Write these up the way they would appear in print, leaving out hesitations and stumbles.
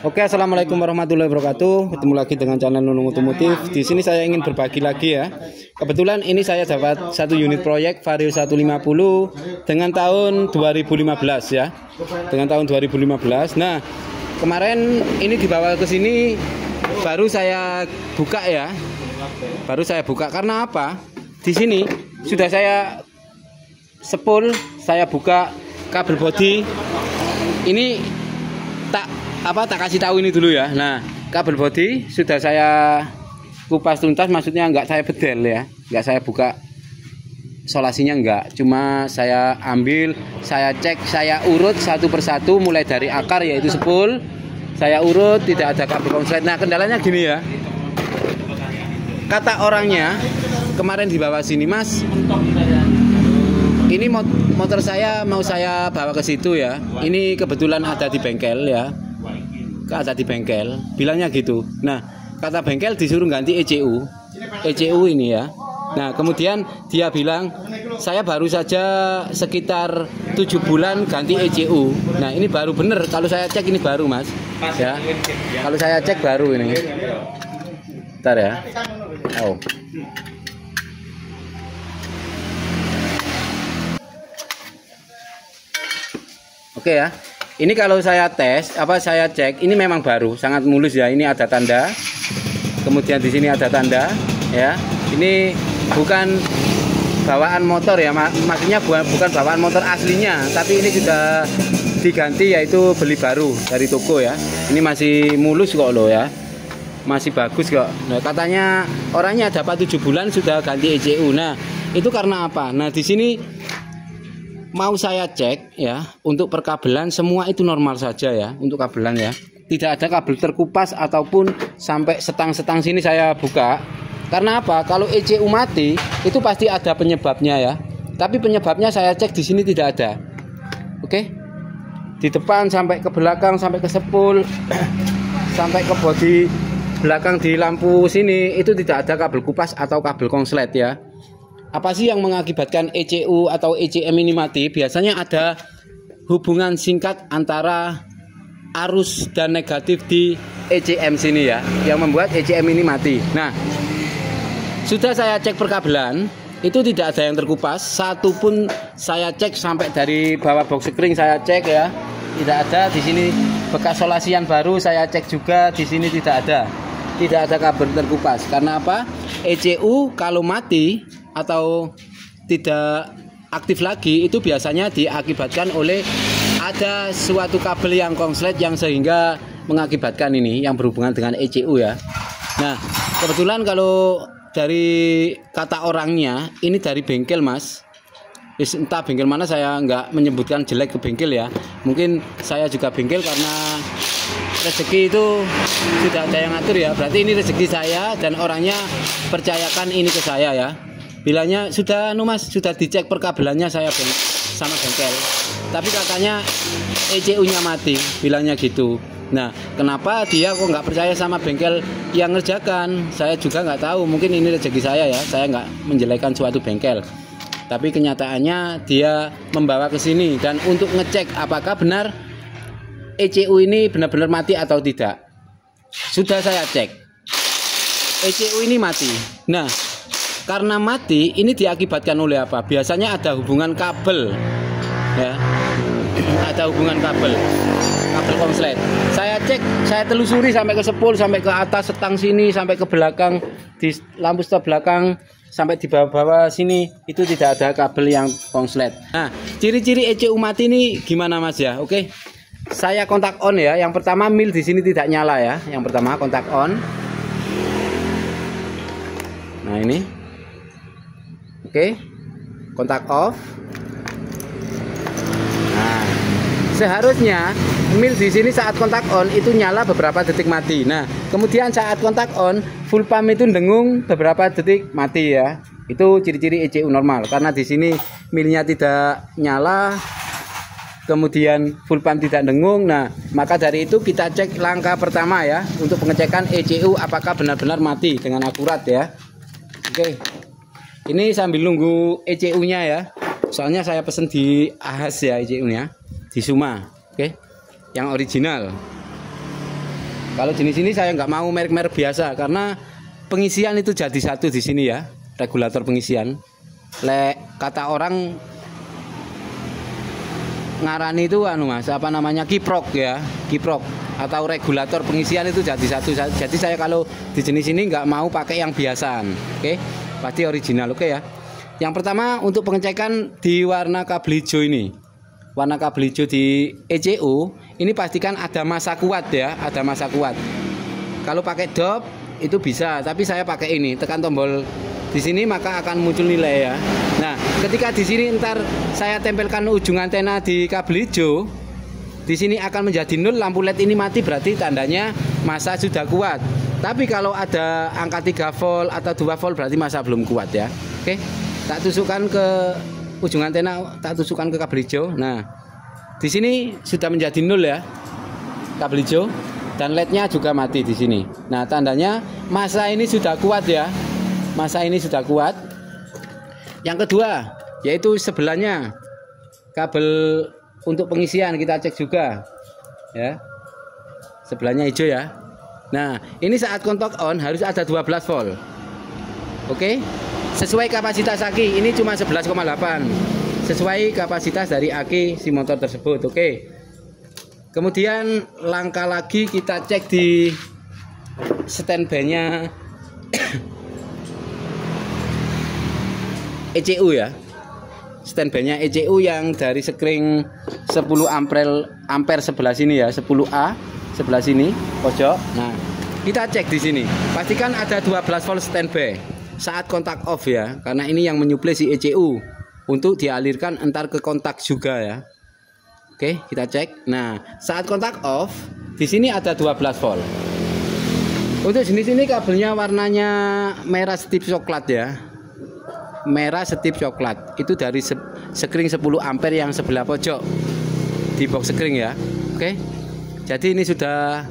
Oke, assalamualaikum warahmatullahi wabarakatuh. Ketemu lagi dengan channel Nunung Otomotif. Di sini saya ingin berbagi lagi ya. Kebetulan ini saya dapat satu unit proyek Vario 150 dengan tahun 2015 ya. Dengan tahun 2015. Nah, kemarin ini dibawa ke sini baru saya buka ya. Baru saya buka karena apa? Di sini sudah saya sepul, saya buka kabel bodi. Ini tak kasih tahu ini dulu ya. Nah, kabel bodi sudah saya kupas tuntas, maksudnya enggak saya bedel ya, enggak saya buka solasinya, enggak, cuma saya ambil, saya cek, saya urut satu persatu mulai dari akar yaitu sepul, saya urut, tidak ada kabel konslet. Nah, kendalanya gini ya, kata orangnya kemarin di bawah sini, Mas, ini motor saya mau saya bawa ke situ ya. Ini kebetulan ada di bengkel ya. Ada di bengkel, bilangnya gitu. Nah, kata bengkel disuruh ganti ECU. ECU ini ya. Nah, kemudian dia bilang, saya baru saja sekitar 7 bulan ganti ECU. Nah, ini baru bener. Kalau saya cek ini baru, Mas. Ya. Kalau saya cek baru ini. Bentar ya. Oh. Oke ya, ini kalau saya tes, saya cek, ini memang baru, sangat mulus ya. Ini ada tanda, kemudian di sini ada tanda, ya. Ini bukan bawaan motor ya, maksudnya bukan bawaan motor aslinya, tapi ini sudah diganti, yaitu beli baru dari toko ya. Ini masih mulus kok loh ya, masih bagus kok. Nah, katanya orangnya dapat 7 bulan sudah ganti ECU. Nah, itu karena apa? Nah, di sini mau saya cek ya, untuk perkabelan semua itu normal saja ya, untuk kabelan ya. Tidak ada kabel terkupas ataupun sampai setang-setang sini saya buka. Karena apa? Kalau ECU mati itu pasti ada penyebabnya ya. Tapi penyebabnya saya cek di sini tidak ada. Oke. Di depan sampai ke belakang, sampai ke sepul, sampai ke bodi belakang di lampu sini itu tidak ada kabel kupas atau kabel konslet ya. Apa sih yang mengakibatkan ECU atau ECM ini mati? Biasanya ada hubungan singkat antara arus dan negatif di ECM sini ya, yang membuat ECM ini mati. Nah, sudah saya cek perkabelan, itu tidak ada yang terkupas, satu pun saya cek sampai dari bawah box spring saya cek ya, tidak ada. Di sini bekas solasian baru saya cek juga, di sini tidak ada kabel terkupas. Karena apa? ECU kalau mati atau tidak aktif lagi itu biasanya diakibatkan oleh ada suatu kabel yang konslet yang sehingga mengakibatkan ini yang berhubungan dengan ECU ya. Nah, kebetulan kalau dari kata orangnya ini dari bengkel, Mas. Entah bengkel mana, saya nggak menyebutkan jelek ke bengkel ya. Mungkin saya juga bengkel karena rezeki itu tidak ada yang ngatur ya. Berarti ini rezeki saya dan orangnya percayakan ini ke saya ya. Bilangnya sudah Mas, sudah dicek perkabelannya saya sama bengkel. Tapi katanya ECU-nya mati, bilangnya gitu. Nah, kenapa dia kok nggak percaya sama bengkel yang ngerjakan? Saya juga nggak tahu, mungkin ini rezeki saya ya. Saya nggak menjelekan suatu bengkel. Tapi kenyataannya dia membawa ke sini dan untuk ngecek apakah benar ECU ini benar-benar mati atau tidak. Sudah saya cek. ECU ini mati. Nah, karena mati ini diakibatkan oleh apa? Biasanya ada hubungan kabel ya, ada hubungan kabel konslet. Saya cek, saya telusuri sampai ke sepul, sampai ke atas setang sini, sampai ke belakang di lampu stop belakang, sampai di bawah sini itu tidak ada kabel yang konslet. Nah, ciri-ciri ECU mati ini gimana, Mas ya? Oke, saya kontak on ya. Yang pertama, mil di sini tidak nyala ya. Yang pertama kontak on. Nah ini. Oke, kontak off. Nah, seharusnya mil di sini saat kontak on itu nyala beberapa detik mati. Nah, kemudian saat kontak on full pump itu dengung beberapa detik mati ya. Itu ciri-ciri ECU normal. Karena di sini milnya tidak nyala, kemudian full pump tidak dengung. Nah, maka dari itu kita cek langkah pertama ya untuk pengecekan ECU apakah benar-benar mati dengan akurat ya. Oke. Ini sambil nunggu ECU-nya ya. Soalnya saya pesen di Ahas ya ECU-nya, di Suma. Oke. Yang original. Kalau jenis ini saya nggak mau merek-merek biasa karena pengisian itu jadi satu di sini ya, regulator pengisian. Kata orang ngarani itu anu Mas, apa namanya, kiprok ya, kiprok atau regulator pengisian itu jadi satu. Jadi saya kalau di jenis ini nggak mau pakai yang biasaan. Oke, pasti original. Oke ya. Yang pertama untuk pengecekan di warna kabel hijau ini. Warna kabel hijau di ECU ini pastikan ada massa kuat ya, ada massa kuat. Kalau pakai dop itu bisa, tapi saya pakai ini, tekan tombol di sini maka akan muncul nilai ya. Nah, ketika di sini ntar saya tempelkan ujung antena di kabel hijau, di sini akan menjadi 0, lampu LED ini mati, berarti tandanya massa sudah kuat. Tapi kalau ada angka 3 volt atau 2 volt berarti massa belum kuat ya. Oke. Tak tusukkan ke ujung antena, tak tusukkan ke kabel hijau. Nah, di sini sudah menjadi 0 ya, kabel hijau, dan LED-nya juga mati di sini. Nah, tandanya massa ini sudah kuat ya, massa ini sudah kuat. Yang kedua, yaitu sebelahnya kabel untuk pengisian kita cek juga, ya, sebelahnya hijau ya. Nah, ini saat kontak on harus ada 12 volt. Oke. Sesuai kapasitas aki, ini cuma 11,8. Sesuai kapasitas dari aki si motor tersebut. Oke. Kemudian langkah lagi kita cek di standby-nya ECU ya. Standby-nya ECU yang dari sekring 10 ampere sebelah sini ya, 10A sebelah sini pojok. Nah, kita cek di sini. Pastikan ada 12 volt standby saat kontak off ya, karena ini yang menyuplai si ECU untuk dialirkan entar ke kontak juga ya. Oke, kita cek. Nah, saat kontak off di sini ada 12 volt. Untuk jenis ini kabelnya warnanya merah setip coklat ya. Merah setip coklat. Itu dari sekring 10 ampere yang sebelah pojok di box sekring ya. Oke. Jadi ini sudah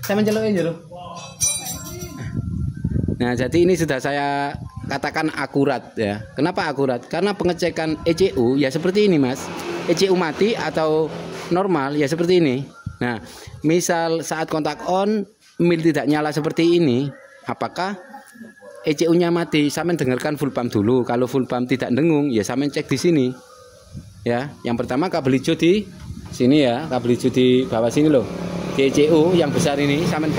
saya mencelukin dulu. Nah, jadi ini sudah saya katakan akurat ya. Kenapa akurat? Karena pengecekan ECU ya seperti ini Mas. ECU mati atau normal ya seperti ini. Nah, misal saat kontak on mil tidak nyala seperti ini, apakah ECU-nya mati? Sampean dengarkan full pump dulu. Kalau full pump tidak dengung ya sampean cek di sini. Ya, yang pertama kabel hijau di sini ya, kabel hijau di bawah sini loh. Di ECU yang besar ini sampean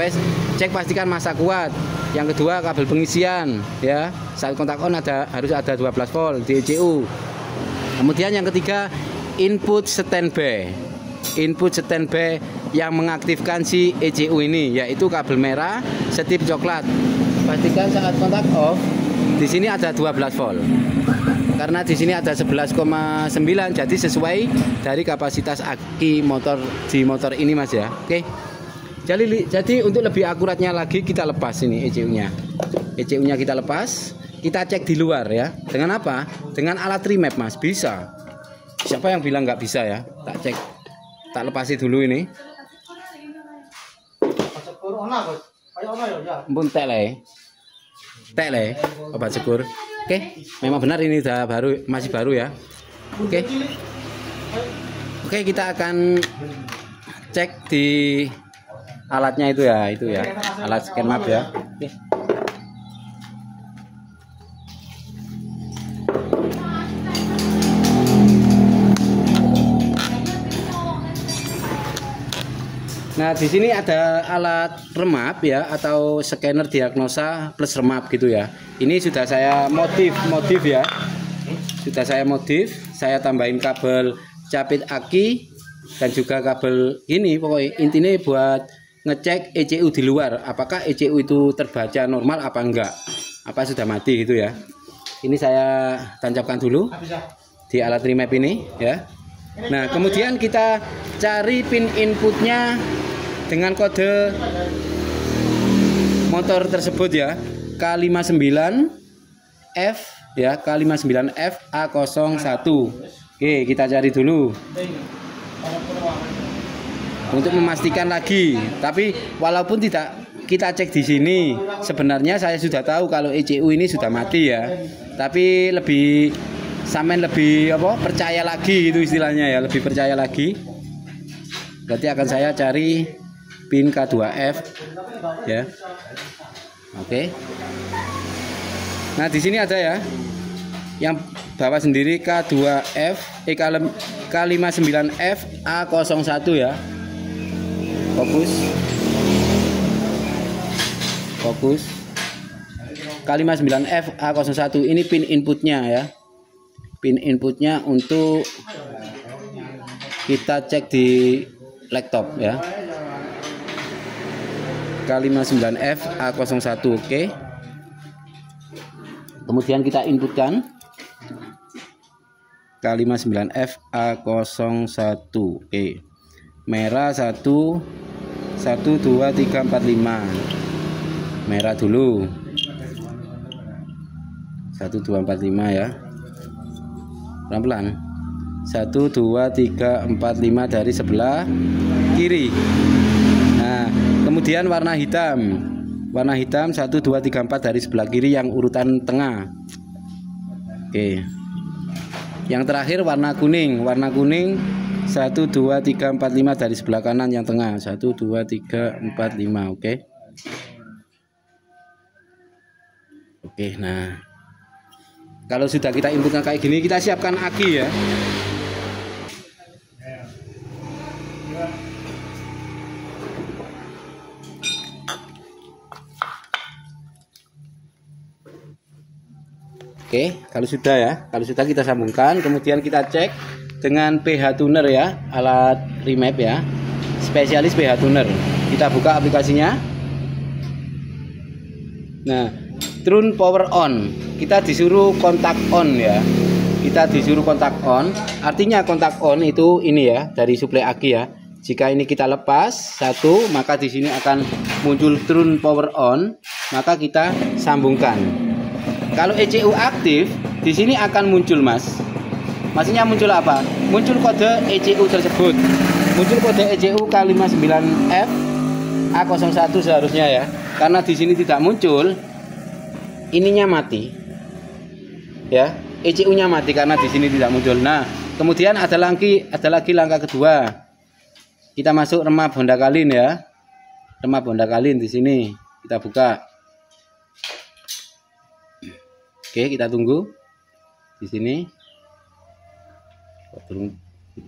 cek pastikan massa kuat. Yang kedua kabel pengisian ya, saat kontak on harus ada 12 volt di ECU. Kemudian yang ketiga input standby. Input standby yang mengaktifkan si ECU ini yaitu kabel merah setip coklat. Pastikan saat kontak off di sini ada 12 volt. Karena di sini ada 11,9 jadi sesuai dari kapasitas aki motor di motor ini Mas ya. Oke. Jadi untuk lebih akuratnya lagi kita lepas ini ECU-nya. ECU-nya kita lepas, kita cek di luar ya. Dengan apa? Dengan alat remap Mas, bisa. Siapa yang bilang nggak bisa ya? Tak cek, tak lepasi dulu ini. Ampun tele, obat sekur. Oke, memang benar ini udah baru, masih baru ya. Oke, kita akan cek di alatnya itu ya, alat scan map ya. Oke. Nah, di sini ada alat remap ya atau scanner diagnosa plus remap gitu ya. Ini sudah saya modif ya. Sudah saya modif, saya tambahin kabel capit aki dan juga kabel ini, pokoknya intinya buat ngecek ECU di luar, apakah ECU itu terbaca normal apa enggak, apa sudah mati gitu ya. Ini saya tancapkan dulu di alat remap ini ya. Nah, kemudian kita cari pin inputnya dengan kode motor tersebut ya, K59F ya, K59F A01. Oke, kita cari dulu untuk memastikan lagi. Tapi walaupun tidak kita cek di sini, sebenarnya saya sudah tahu kalau ECU ini sudah mati ya. Tapi lebih percaya lagi itu istilahnya ya, lebih percaya lagi. Berarti akan saya cari pin K2F ya. Oke. Nah, di sini ada ya. Yang bawah sendiri K2F K59F A01 ya. Fokus. K59F A01 ini pin inputnya ya. Pin inputnya untuk kita cek di laptop ya. K59F A01, oke. Kemudian kita inputkan K59F A01, oke. Merah 1 2 3 4 5. Merah dulu. 1 2 4 5 ya. Pelan-pelan. 1 2 3 4 5 dari sebelah kiri. Nah, kemudian warna hitam. Warna hitam 1 2 3 4 dari sebelah kiri yang urutan tengah. Oke. Yang terakhir warna kuning. Warna kuning 1 2 3 4 5 dari sebelah kanan yang tengah. 1 2 3 4 5, oke. Oke, nah. Kalau sudah kita inputkan kayak gini, kita siapkan aki ya. Oke, kalau sudah ya, kalau sudah kita sambungkan, kemudian kita cek dengan PH Tuner ya, alat remap ya, spesialis PH Tuner. Kita buka aplikasinya. Nah, turun power on, kita disuruh kontak on ya. Kita disuruh kontak on, artinya kontak on itu ini ya, dari suplai aki ya. Jika ini kita lepas satu, maka di sini akan muncul turun power on, maka kita sambungkan. Kalau ECU aktif, di sini akan muncul mas. Maksudnya muncul apa? Muncul kode ECU tersebut. Muncul kode ECU K59F A01 seharusnya ya. Karena di sini tidak muncul, ininya mati. Ya, ECU-nya mati karena di sini tidak muncul. Nah, kemudian ada lagi langkah kedua. Kita masuk remap Honda Kalin ya. Remap Honda Kalin di sini. Kita buka. Oke, kita tunggu di sini.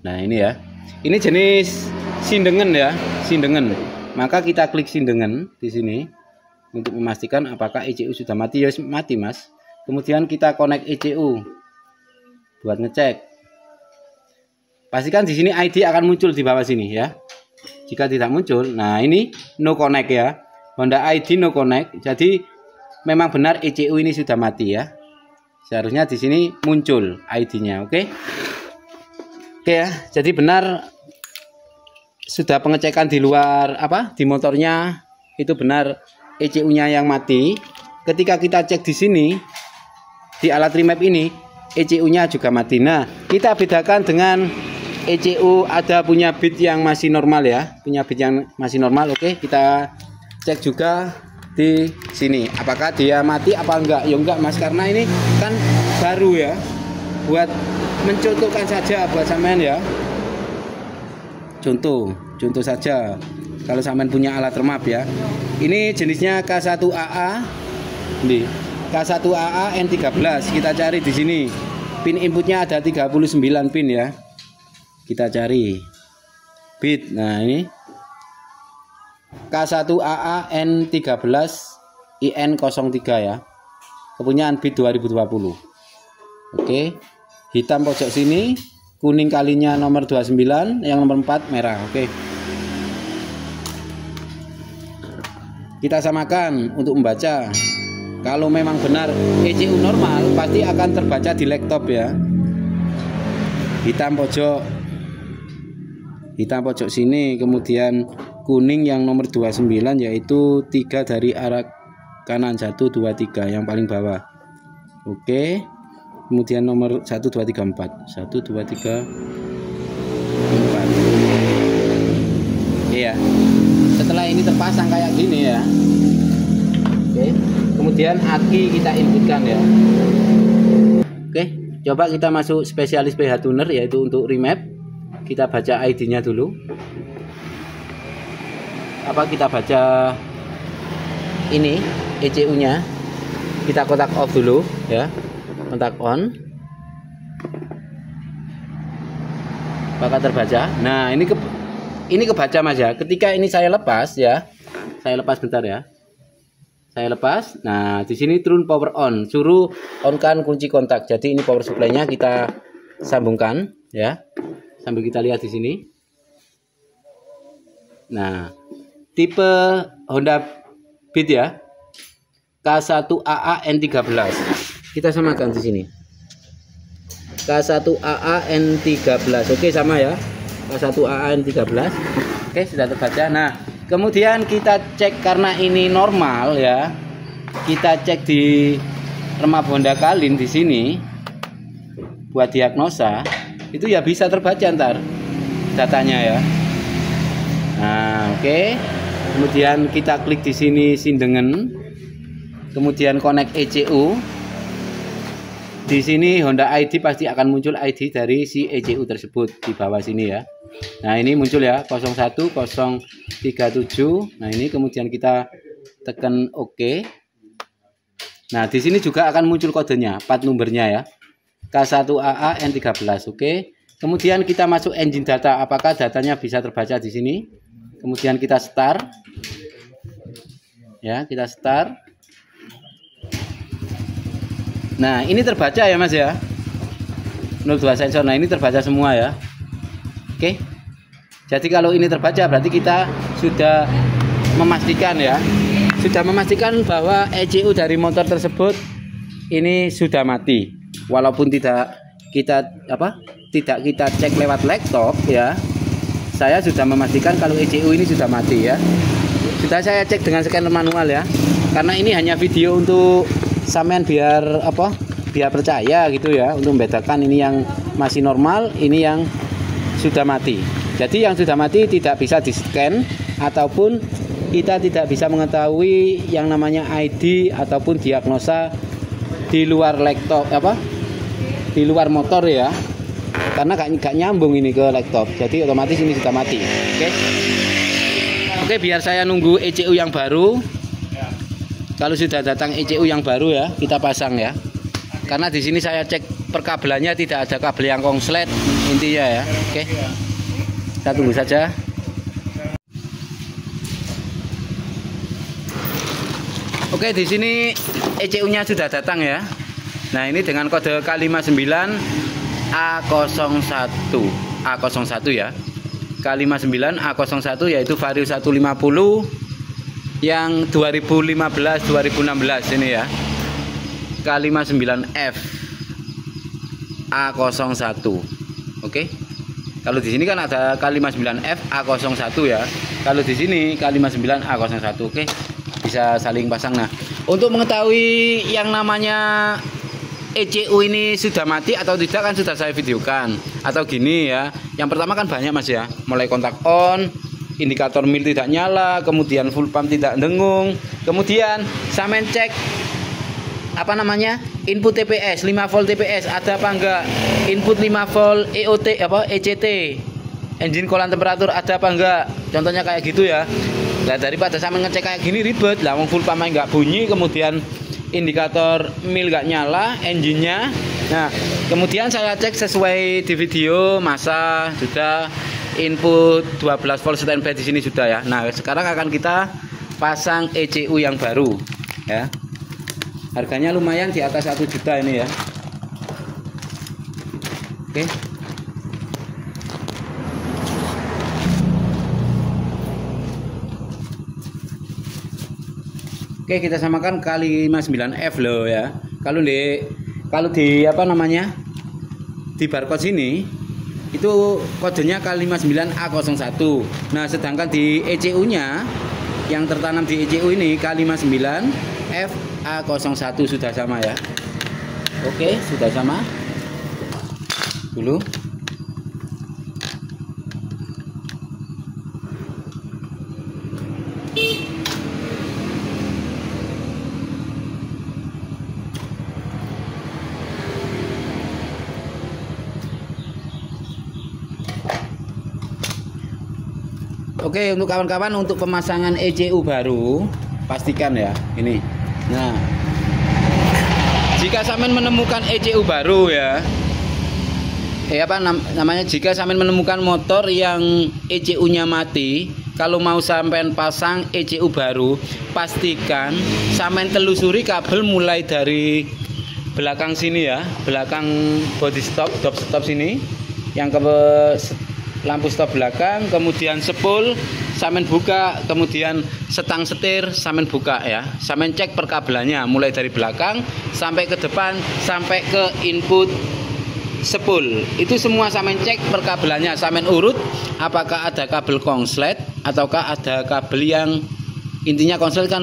Nah, ini ya. Ini jenis sindengan ya, sindengan. Maka kita klik sindengan di sini untuk memastikan apakah ECU sudah mati. Ya, mati, Mas. Kemudian kita connect ECU buat ngecek. Pastikan di sini ID akan muncul di bawah sini ya. Jika tidak muncul, nah ini no connect ya. Honda ID no connect. Jadi memang benar ECU ini sudah mati ya. Seharusnya di sini muncul ID-nya, oke? Oke ya. Jadi benar sudah pengecekan di luar di motornya itu benar ECU-nya yang mati. Ketika kita cek di sini di alat remap ini ECU-nya juga mati. Nah, kita bedakan dengan ECU ada punya bit yang masih normal ya, punya bit yang masih normal. Oke, kita cek juga di sini apakah dia mati apa enggak. Ya enggak mas, karena ini kan baru ya, buat mencontohkan saja buat sampean ya, contoh saja kalau sampean punya alat remap ya. Ini jenisnya K1AA nih, K1AA N13. Kita cari di sini pin inputnya ada 39 pin ya, kita cari bit. Nah, ini K1AA N13 IN03 ya, kepunyaan bit 2020. Oke, hitam pojok sini, kuning kalinya nomor 29, yang nomor 4 merah. Oke, kita samakan untuk membaca. Kalau memang benar ECU normal, pasti akan terbaca di laptop ya. Hitam pojok sini, kemudian kuning yang nomor 29, yaitu 3 dari arah kanan, 1 2 3 yang paling bawah. Oke, kemudian nomor 1 2 3 4, 1 2 3 4. Iya, setelah ini terpasang kayak gini ya. Oke, kemudian aki kita inputkan ya. Oke, coba kita masuk spesialis PH Tuner, yaitu untuk remap. Kita baca ID-nya dulu. kita baca ini ECU-nya. Kita kotak off dulu ya. Kontak on. Apakah terbaca? Nah, ini kebaca Mas ya. Ketika ini saya lepas ya. Saya lepas bentar ya. Saya lepas. Nah, di sini turun power on. Suruh on-kan kunci kontak. Jadi ini power supply-nya kita sambungkan ya. Sambil kita lihat di sini. Nah, tipe Honda Beat ya. K1AA N13. Kita samakan di sini. K1AA N13. Oke, sama ya. K1AA N13. Oke, sudah terbaca. Nah, kemudian kita cek karena ini normal ya. Kita cek di remap Honda Kalin di sini buat diagnosa. Itu ya bisa terbaca ntar datanya ya. Nah, oke. Kemudian kita klik di sini sindengan. Kemudian connect ECU. Di sini Honda ID pasti akan muncul ID dari si ECU tersebut di bawah sini ya. Nah, ini muncul ya 01037. Nah, ini kemudian kita tekan OK. Nah, di sini juga akan muncul kodenya, plat numbernya ya. K1AA N13. Oke. Kemudian kita masuk engine data. Apakah datanya bisa terbaca di sini? Kemudian kita start. Ya, kita start. Nah, ini terbaca ya Mas ya. 02 sensor. Nah, ini terbaca semua ya. Oke. Jadi kalau ini terbaca berarti kita sudah memastikan ya. Sudah memastikan bahwa ECU dari motor tersebut ini sudah mati. Walaupun tidak kita cek lewat laptop ya. Saya sudah memastikan kalau ECU ini sudah mati ya. Sudah saya cek dengan scanner manual ya. Karena ini hanya video untuk sampean biar percaya gitu ya, untuk membedakan ini yang masih normal, ini yang sudah mati. Jadi yang sudah mati tidak bisa di-scan ataupun kita tidak bisa mengetahui yang namanya ID ataupun diagnosa di luar laptop di luar motor ya. Karena gak nyambung ini ke laptop. Jadi otomatis ini sudah mati. Oke, biar saya nunggu ECU yang baru. Kalau sudah datang ECU yang baru ya, kita pasang ya. Karena di sini saya cek perkabelannya tidak ada kabel yang konslet intinya ya. Oke. Kita tunggu saja. Oke, di sini ECU-nya sudah datang ya. Nah, ini dengan kode K59A01 ya. K59A01 yaitu Vario 150 yang 2015-2016 ini ya. K59F A01. Oke. Kalau di sini kan ada K59F A01 ya. Kalau di sini K59 A01. Oke. Bisa saling pasang. Nah, untuk mengetahui yang namanya ECU ini sudah mati atau tidak kan sudah saya videokan. Atau gini ya. Yang pertama kan banyak Mas ya. Mulai kontak on, indikator mil tidak nyala, kemudian full pump tidak dengung, kemudian sampean cek input TPS 5 volt TPS ada apa enggak, input 5 volt ECT engine coolant temperatur ada apa enggak, contohnya kayak gitu ya. Nah, daripada sampean ngecek kayak gini ribet lah, full pump enggak bunyi, kemudian indikator mil enggak nyala, engine-nya. Nah, kemudian saya cek sesuai di video, masa sudah input 12 volt standby di sini sudah ya. Nah, sekarang akan kita pasang ECU yang baru ya. Harganya lumayan di atas 1 juta ini ya. Oke. Oke, kita samakan K59F loh ya. Kalau di di barcode sini itu kodenya K59A01. Nah, sedangkan di ECU-nya yang tertanam di ECU ini K59FA01 sudah sama ya. Oke, sudah sama. Dulu. Oke, untuk kawan-kawan, untuk pemasangan ECU baru pastikan ya ini. Nah, jika Samin menemukan ECU baru ya, namanya, jika Samin menemukan motor yang ECU-nya mati, kalau mau sampean pasang ECU baru, pastikan Samin telusuri kabel mulai dari belakang sini ya, belakang body stop, top stop sini, yang ke lampu stop belakang, kemudian sepul Samin buka, kemudian setang setir Samin buka ya. Samin cek perkabelannya mulai dari belakang sampai ke depan, sampai ke input sepul. Itu semua Samin cek perkabelannya, Samin urut apakah ada kabel konslet ataukah ada kabel yang, intinya konslet kan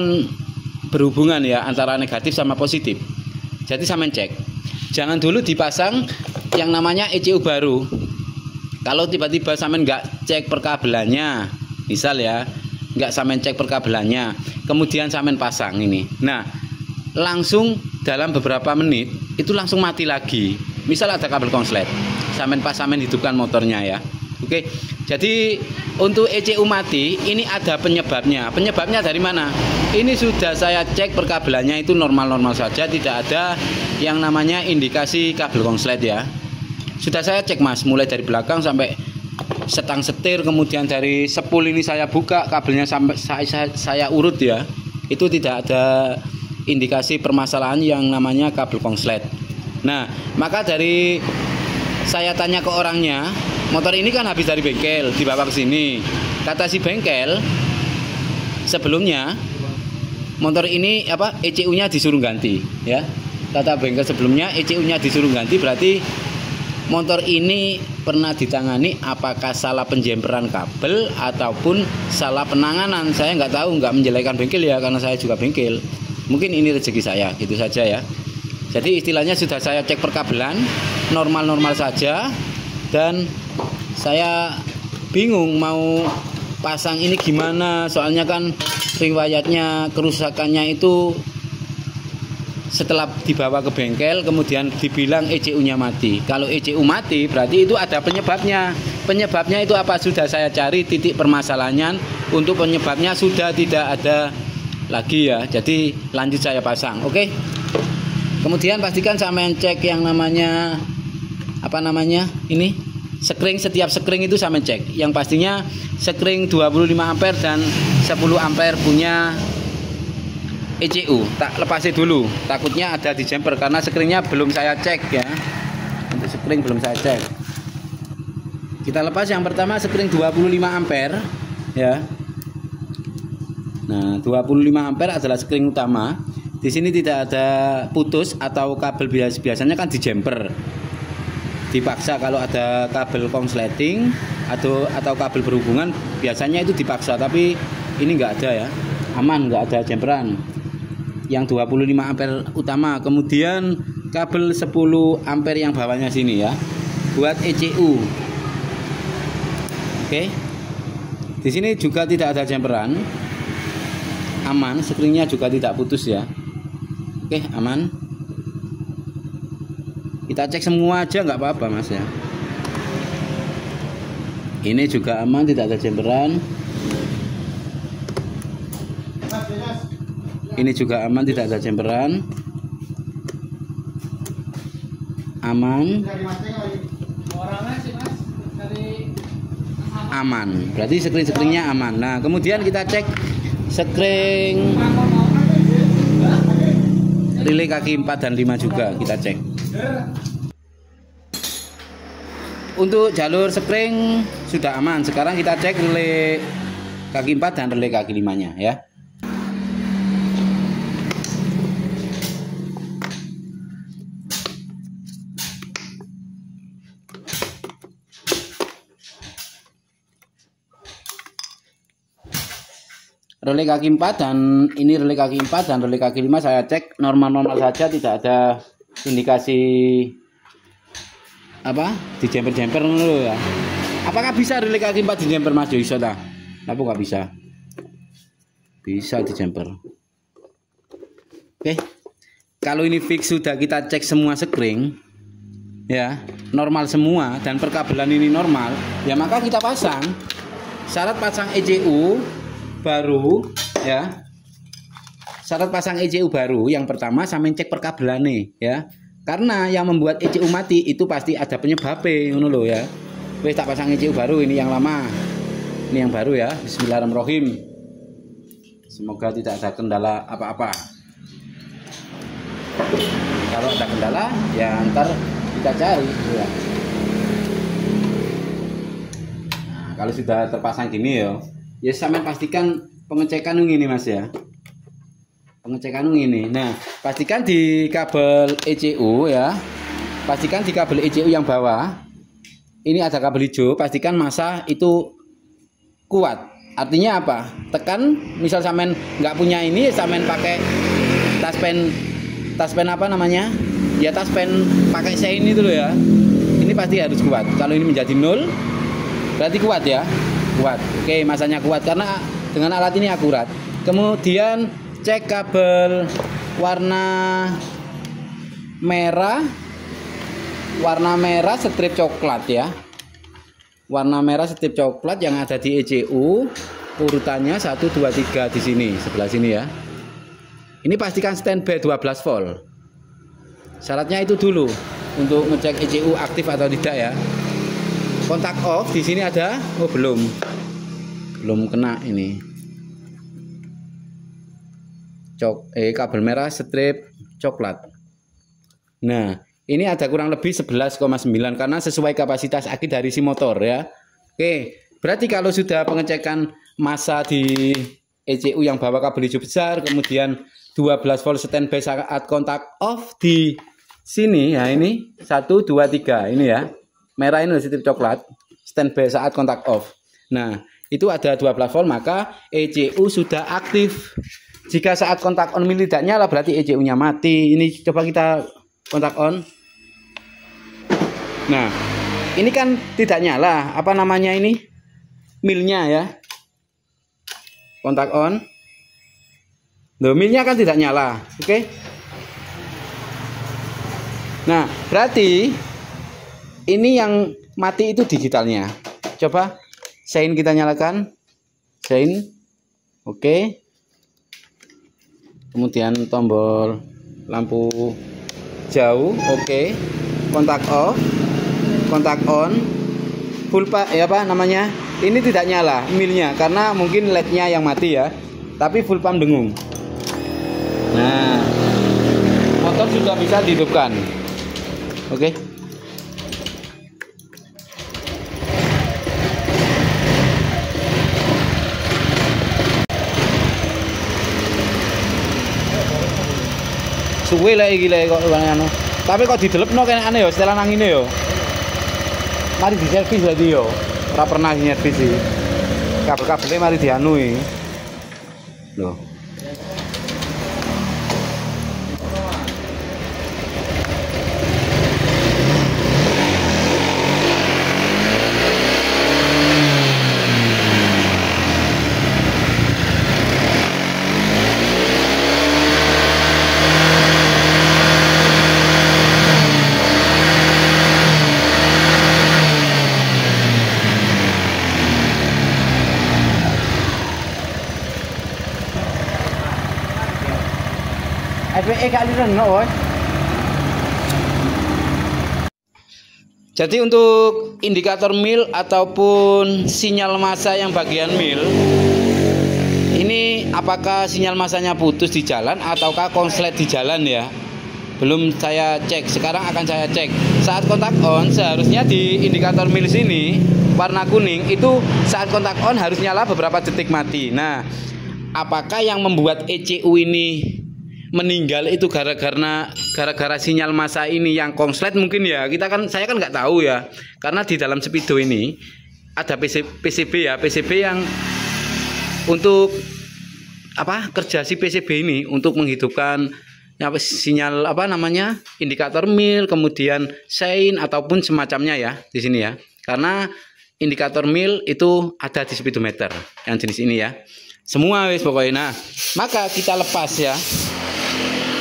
berhubungan ya antara negatif sama positif. Jadi Samin cek. Jangan dulu dipasang yang namanya ECU baru. Kalau tiba-tiba Samin nggak cek perkabelannya, misal ya, nggak Samin cek perkabelannya, kemudian Samin pasang ini, nah langsung dalam beberapa menit itu langsung mati lagi. Misal ada kabel konslet, Samin hidupkan motornya ya. Oke, jadi untuk ECU mati ini ada penyebabnya. Penyebabnya dari mana? Ini sudah saya cek perkabelannya itu normal-normal saja, tidak ada yang namanya indikasi kabel konslet ya. Sudah saya cek Mas, mulai dari belakang sampai setang setir, kemudian dari sepul ini saya buka kabelnya sampai saya urut ya. Itu tidak ada indikasi permasalahan yang namanya kabel konslet. Nah, maka dari saya tanya ke orangnya, motor ini kan habis dari bengkel dibawa ke sini. Kata si bengkel, sebelumnya motor ini ECU-nya disuruh ganti ya. Kata bengkel sebelumnya ECU-nya disuruh ganti, berarti motor ini pernah ditangani apakah salah penjemperan kabel ataupun salah penanganan. Saya nggak tahu, nggak menjelekkan bengkel ya, karena saya juga bengkel. Mungkin ini rezeki saya, gitu saja ya. Jadi istilahnya sudah saya cek perkabelan normal-normal saja, dan saya bingung mau pasang ini gimana, soalnya kan riwayatnya kerusakannya itu setelah dibawa ke bengkel kemudian dibilang ECU-nya mati. Kalau ECU mati berarti itu ada penyebabnya. Penyebabnya itu apa? Sudah saya cari titik permasalahannya, untuk penyebabnya sudah tidak ada lagi ya. Jadi lanjut saya pasang. Oke. Kemudian pastikan Samin cek yang namanya ini sekring, setiap sekring itu Samin cek. Yang pastinya sekring 25 ampere dan 10 ampere punya ECU tak lepasin dulu, takutnya ada di jumper karena sekringnya belum saya cek ya. Untuk sekring belum saya cek. Kita lepas yang pertama sekring 25 ampere ya. Nah, 25 ampere adalah sekring utama. Di sini tidak ada putus atau kabel biasanya kan di jumper. Dipaksa kalau ada kabel konsleting atau kabel berhubungan biasanya itu dipaksa, tapi ini enggak ada ya. Aman, enggak ada jumperan. Yang 25 ampere utama, kemudian kabel 10 ampere yang bawahnya sini ya, buat ECU. Oke. Di sini juga tidak ada jumperan. Aman, sekringnya juga tidak putus ya. Oke, aman. Kita cek semua aja nggak apa-apa Mas ya. Ini juga aman, tidak ada jumperan. Ini juga aman, tidak ada jumperan. Aman. Aman. Berarti sekring-sekringnya aman. Nah, kemudian kita cek sekring relay kaki 4 dan 5 juga kita cek. Untuk jalur sekring sudah aman. Sekarang kita cek relay kaki 4 dan relay kaki 5-nya ya. Relay kaki 4 dan ini relay kaki 4 dan relay kaki 5 saya cek normal-normal saja, tidak ada indikasi di jumper-jumper dulu ya. Apakah bisa relay kaki 4 di jumper Mas Joiso ta? Apa nggak bisa? Bisa di jumper. Oke. Kalau ini fix sudah kita cek semua sekring ya, normal semua dan perkabelan ini normal, ya maka kita pasang. syarat pasang ECU baru ya. Syarat pasang ECU baru yang pertama sampean cek perkabelane ya. Karena yang membuat ECU mati itu pasti ada penyebabnya ngono lho ya. Wis tak pasang ECU baru, ini yang lama. Ini yang baru ya. Bismillahirrahmanirrahim. Semoga tidak ada kendala apa-apa. Kalau ada kendala ya ntar kita cari ya. Nah, kalau sudah terpasang gini ya sampean pastikan pengecekan ini Mas ya. Pengecekan ini. Nah, pastikan di kabel ECU ya. Pastikan di kabel ECU yang bawah. Ini ada kabel hijau, pastikan massa itu kuat. Artinya apa? Tekan, misal sampean nggak punya ini, sampean pakai taspen apa namanya? Ya taspen pakai sein itu loh ya. Ini pasti harus kuat. Kalau ini menjadi 0, berarti kuat ya. Kuat. Oke, massanya kuat karena dengan alat ini akurat. Kemudian cek kabel warna merah strip coklat ya. Warna merah strip coklat yang ada di ECU urutannya 1 2 3 di sini, sebelah sini ya. Ini pastikan standby 12 volt. Syaratnya itu dulu untuk ngecek ECU aktif atau tidak ya. Kontak off di sini ada. Oh, belum kena ini. Kabel merah strip coklat. Nah, ini ada kurang lebih 11,9 karena sesuai kapasitas aki dari si motor ya. Oke, berarti kalau sudah pengecekan massa di ECU yang bawa kabel hijau besar, kemudian 12 volt standby saat kontak off di sini ya, ini 1 2 3 ini ya. Merah ini strip coklat, standby saat kontak off. Nah, itu ada 12 volt maka ECU sudah aktif. Jika saat kontak on mil tidak nyala berarti ECU-nya mati. Ini coba kita kontak on. Nah, ini kan tidak nyala. Apa namanya ini? Milnya ya. Kontak on. Loh, milnya kan tidak nyala. Oke. Nah, berarti ini yang mati itu digitalnya. Coba sein kita nyalakan. Sein. Oke. Kemudian tombol lampu jauh, oke. Kontak off, kontak on, full ya apa namanya? Ini tidak nyala milnya karena mungkin LED-nya yang mati ya. Tapi full pump dengung. Nah, motor sudah bisa dihidupkan. Oke. Suwe lah iki kok anu. Tapi kok didelepno kene aneh ya setelan angine ya. Mari di servis berarti ya. Ora pernah nyervis iki. Kabel-kabelnya mari dianui. Loh. Jadi untuk indikator mil ataupun sinyal massa yang bagian mil ini apakah sinyal massanya putus di jalan ataukah konslet di jalan ya? Belum saya cek, sekarang akan saya cek. Saat kontak on seharusnya di indikator mil sini warna kuning itu saat kontak on harus nyala beberapa detik mati. Nah, apakah yang membuat ECU ini meninggal itu gara-gara sinyal massa ini yang konslet mungkin ya, saya kan nggak tahu ya, karena di dalam Speedo ini ada PCB ya, PCB yang untuk apa kerja si PCB ini untuk menghidupkan sinyal apa namanya indikator mil, kemudian sein ataupun semacamnya ya di sini ya, karena indikator mil itu ada di speedometer yang jenis ini ya, semua wis pokoknya. Nah, maka kita lepas ya.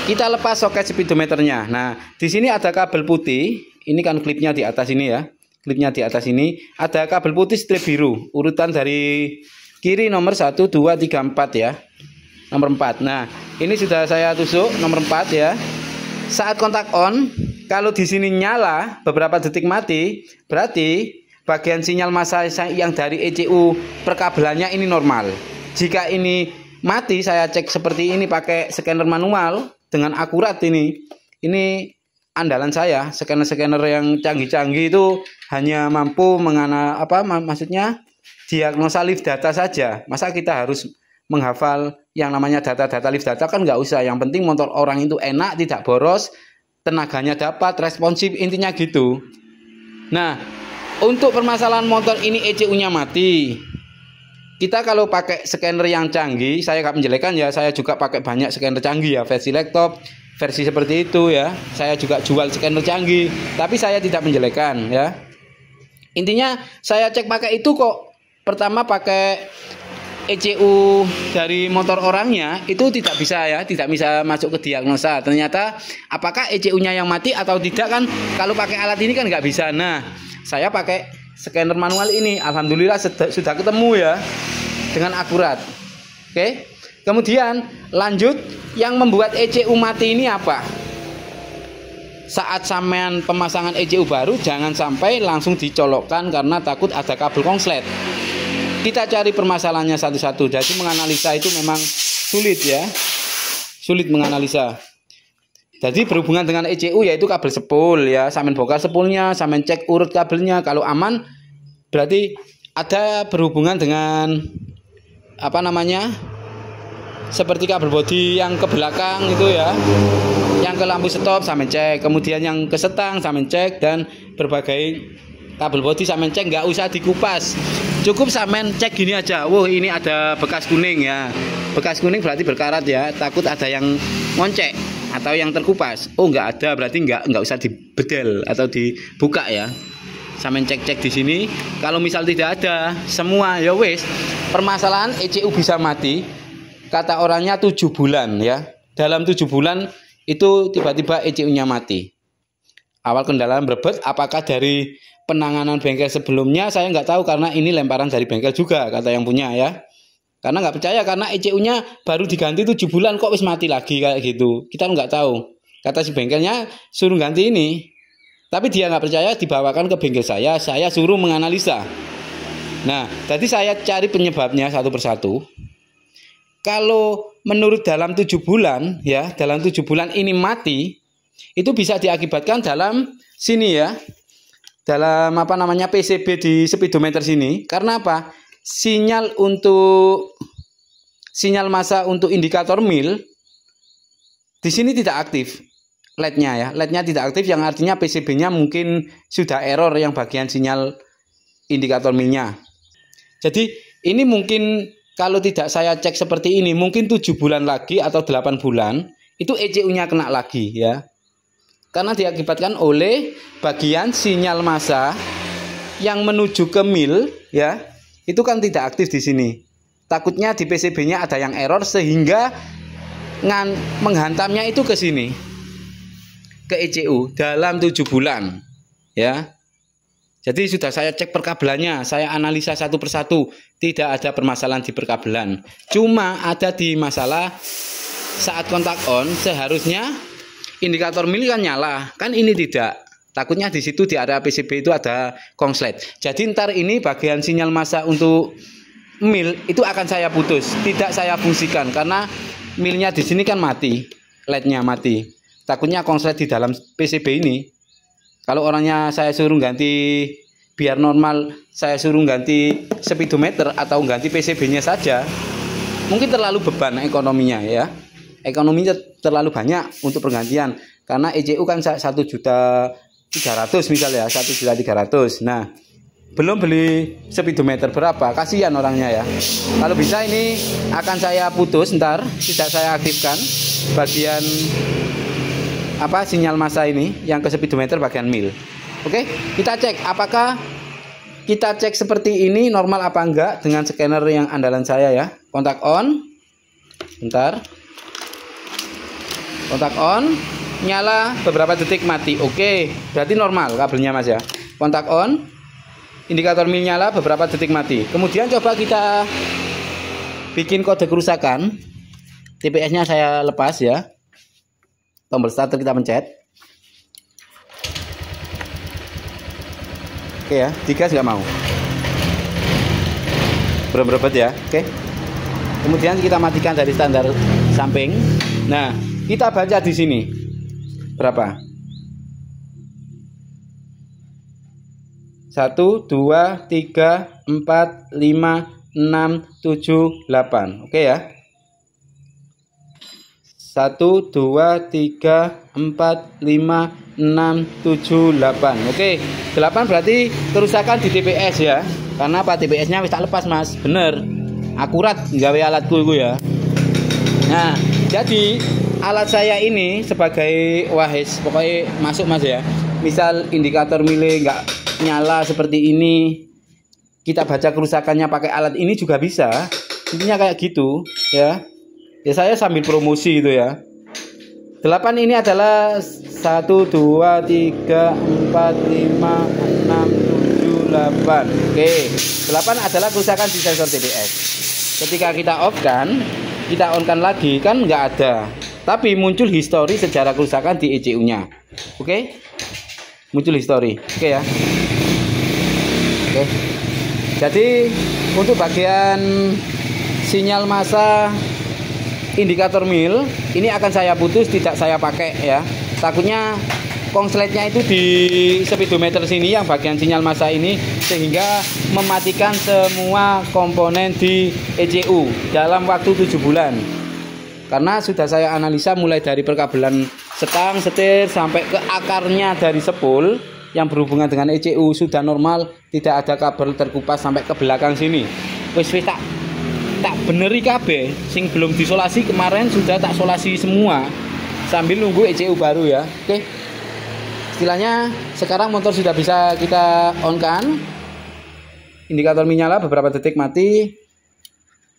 Kita lepas soket speedometernya. Nah, di sini ada kabel putih. Ini kan klipnya di atas ini ya. klipnya di atas ini. Ada kabel putih strip biru, urutan dari kiri nomor 1, 2, 3, 4 ya. Nomor 4. Nah, ini sudah saya tusuk nomor 4 ya. Saat kontak on, kalau di sini nyala beberapa detik mati, berarti bagian sinyal massa yang dari ECU perkabelannya ini normal. Jika ini mati, saya cek seperti ini pakai scanner manual dengan akurat ini. Ini andalan saya, scanner-scanner yang canggih-canggih itu hanya mampu maksudnya diagnosa live data saja. Masa kita harus menghafal yang namanya data-data live data, kan nggak usah. Yang penting motor orang itu enak, tidak boros, tenaganya dapat, responsif, intinya gitu. Nah, untuk permasalahan motor ini ECU-nya mati, kita kalau pakai scanner yang canggih, saya nggak menjelekkan ya, saya juga pakai banyak scanner canggih ya, versi laptop, versi seperti itu ya. Saya juga jual scanner canggih, tapi saya tidak menjelekkan ya. Intinya saya cek pakai itu kok. Pertama pakai ECU dari motor orangnya itu tidak bisa ya, tidak bisa masuk ke diagnosa. Ternyata apakah ECU-nya yang mati atau tidak kan, kalau pakai alat ini kan nggak bisa. Nah, saya pakai scanner manual ini, alhamdulillah sudah ketemu ya dengan akurat. Oke. Kemudian lanjut, yang membuat ECU mati ini apa? Saat sampean pemasangan ECU baru, jangan sampai langsung dicolokkan karena takut ada kabel konslet. Kita cari permasalahannya satu-satu. Jadi menganalisa itu memang sulit ya, sulit menganalisa. Jadi berhubungan dengan ECU yaitu kabel sepul ya, sampean bongkar sepulnya, sampean cek urut kabelnya. Kalau aman, berarti ada berhubungan dengan seperti kabel bodi yang ke belakang itu ya, yang ke lampu stop sampean cek, kemudian yang ke setang sampean cek, dan berbagai kabel bodi sampean cek, nggak usah dikupas, cukup sampean cek gini aja. Wah, ini ada bekas kuning ya, bekas kuning berarti berkarat ya, takut ada yang ngoncek atau yang terkupas. Oh, nggak ada, berarti nggak usah dibedel atau dibuka ya. Sampean cek-cek di sini. Kalau misal tidak ada semua ya wis, permasalahan ECU bisa mati. Kata orangnya 7 bulan ya. Dalam 7 bulan itu tiba-tiba ECU-nya mati. Awal kendala berebut, apakah dari penanganan bengkel sebelumnya, saya nggak tahu karena ini lemparan dari bengkel juga kata yang punya ya. Karena nggak percaya, karena ECU-nya baru diganti 7 bulan kok wis mati lagi kayak gitu. Kita nggak tahu. Kata si bengkelnya suruh ganti ini. Tapi dia nggak percaya, dibawakan ke bengkel saya suruh menganalisa. Nah, jadi saya cari penyebabnya satu persatu. Kalau menurut dalam 7 bulan ya, dalam 7 bulan ini mati, itu bisa diakibatkan dalam sini ya, dalam PCB di speedometer sini. Karena apa? Sinyal massa untuk indikator mil di sini tidak aktif. LED-nya ya, LED-nya tidak aktif, yang artinya PCB-nya mungkin sudah error yang bagian sinyal indikator milnya. Jadi ini mungkin kalau tidak saya cek seperti ini, mungkin 7 bulan lagi atau 8 bulan itu ECU-nya kena lagi ya. Karena diakibatkan oleh bagian sinyal massa yang menuju ke mil ya, itu kan tidak aktif di sini. Takutnya di PCB-nya ada yang error sehingga menghantamnya itu ke sini, ke ECU dalam 7 bulan ya. Jadi sudah saya cek perkabelannya, saya analisa satu persatu, tidak ada permasalahan di perkabelan. Cuma ada di masalah saat kontak on, seharusnya indikator mil kan nyala, kan ini tidak. Takutnya di situ di area PCB itu ada konslet. Jadi ntar ini bagian sinyal massa untuk mil itu akan saya putus, tidak saya fungsikan karena milnya di sini kan mati, LED-nya mati. Takutnya konslet di dalam PCB ini. Kalau orangnya saya suruh ganti biar normal, saya suruh ganti speedometer atau ganti PCB-nya saja, mungkin terlalu beban ekonominya ya. Ekonominya terlalu banyak untuk pergantian. Karena ECU kan 1.300.000 misalnya, 1.300.000. Nah, belum beli speedometer berapa, kasihan orangnya ya. Kalau bisa ini akan saya putus ntar, tidak saya aktifkan bagian sinyal massa ini yang ke speedometer bagian mil. Oke, kita cek apakah kita cek seperti ini normal apa enggak dengan scanner yang andalan saya ya. Kontak on. Bentar. Kontak on, nyala beberapa detik mati. Oke, berarti normal kabelnya Mas ya. Kontak on, indikator mil nyala, beberapa detik mati. Kemudian coba kita bikin kode kerusakan. TPS-nya saya lepas ya. Tombol starter kita pencet. Oke ya, digas nggak mau. Berebet ya. Oke. Kemudian kita matikan dari standar samping. Nah, kita baca di sini. Berapa? 1, 2, 3, 4, 5, 6, 7, 8. Oke ya. 1, 2, 3, 4, 5, 6, 7, 8. Oke, 8 berarti kerusakan di TPS ya. Karena apa? TPS-nya wis tak lepas, Mas. Bener. Akurat gawe alatku itu ya. Nah, jadi alat saya ini sebagai wahis, pokoknya masuk Mas ya. Misal indikator mile nggak nyala seperti ini, kita baca kerusakannya pakai alat ini juga bisa. Intinya kayak gitu ya. Ya saya sambil promosi itu ya. 8 ini adalah 1, 2, 3, 4, 5, 6, 7, 8. Oke, 8 adalah kerusakan di sensor TPS. Ketika kita on kan lagi kan nggak ada. Tapi muncul histori sejarah kerusakan di ECU-nya. Oke? Muncul histori. Oke ya. Oke. Jadi untuk bagian sinyal massa indikator mil ini akan saya putus, tidak saya pakai ya. Takutnya konsletnya itu di speedometer sini yang bagian sinyal massa ini, sehingga mematikan semua komponen di ECU dalam waktu 7 bulan. Karena sudah saya analisa mulai dari perkabelan setang, setir sampai ke akarnya dari spool yang berhubungan dengan ECU sudah normal, tidak ada kabel terkupas sampai ke belakang sini. Wis tak beneri kabeh, sing belum disolasi kemarin sudah tak solasi semua sambil nunggu ECU baru ya. Oke. Istilahnya sekarang motor sudah bisa kita on kan. Indikator menyala, beberapa detik mati.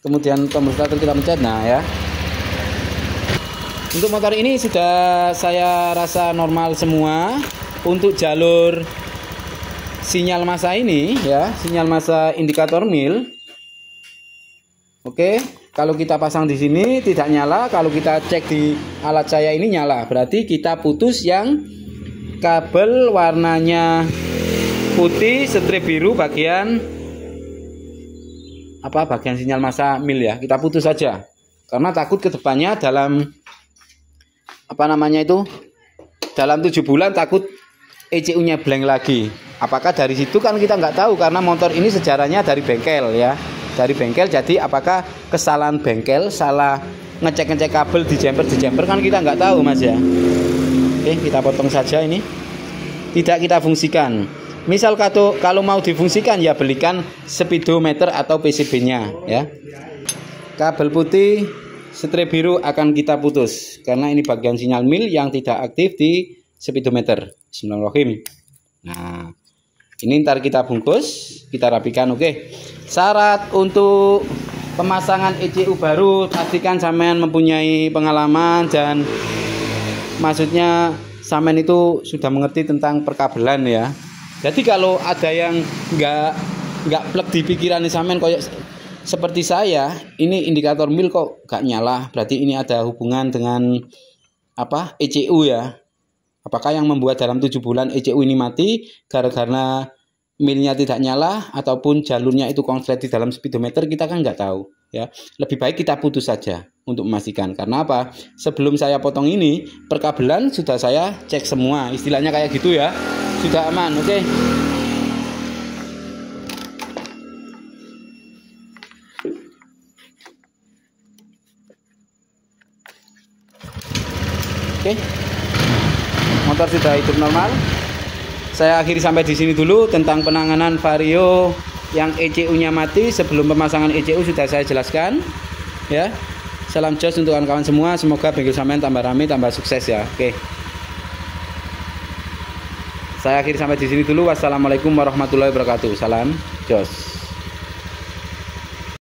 Kemudian tombol starter kita pencet. Nah ya. Untuk motor ini sudah saya rasa normal semua. Untuk jalur sinyal massa ini ya, sinyal massa indikator mil. Oke, kalau kita pasang di sini tidak nyala, kalau kita cek di alat saya ini nyala. Berarti kita putus yang kabel warnanya putih, strip biru bagian bagian sinyal massa mil ya. Kita putus saja. Karena takut ke depannya dalam dalam 7 bulan takut ECU-nya blank lagi. Apakah dari situ kan kita nggak tahu, karena motor ini sejarahnya dari bengkel ya. Dari bengkel, jadi apakah kesalahan bengkel salah ngecek kabel di jumper kan kita nggak tahu Mas ya. Oke, kita potong saja ini, tidak kita fungsikan. Misal kalau mau difungsikan ya belikan speedometer atau PCB-nya ya. Kabel putih, strip biru akan kita putus karena ini bagian sinyal mil yang tidak aktif di speedometer. Bismillahirrahmanirrahim. Nah, ini ntar kita bungkus, kita rapikan. Oke. Syarat untuk pemasangan ECU baru, pastikan sampean mempunyai pengalaman dan maksudnya sampean itu sudah mengerti tentang perkabelan ya. Jadi kalau ada yang nggak plek di pikiran sampean kayak seperti saya, ini indikator mil kok gak nyala, berarti ini ada hubungan dengan ECU ya. Apakah yang membuat dalam 7 bulan ECU ini mati gara-gara milnya tidak nyala ataupun jalurnya itu konslet di dalam speedometer, kita kan nggak tahu ya. Lebih baik kita putus saja untuk memastikan. Karena apa? Sebelum saya potong ini, perkabelan sudah saya cek semua, istilahnya kayak gitu ya. Sudah aman, oke. Oke. Motor sudah hidup normal. Saya akhiri sampai di sini dulu tentang penanganan Vario yang ECU-nya mati. Sebelum pemasangan ECU sudah saya jelaskan ya. Salam jos untuk kawan-kawan semua. Semoga bengkel sampean tambah rame, tambah sukses ya. Oke. Saya akhiri sampai di sini dulu. Wassalamualaikum warahmatullahi wabarakatuh. Salam jos.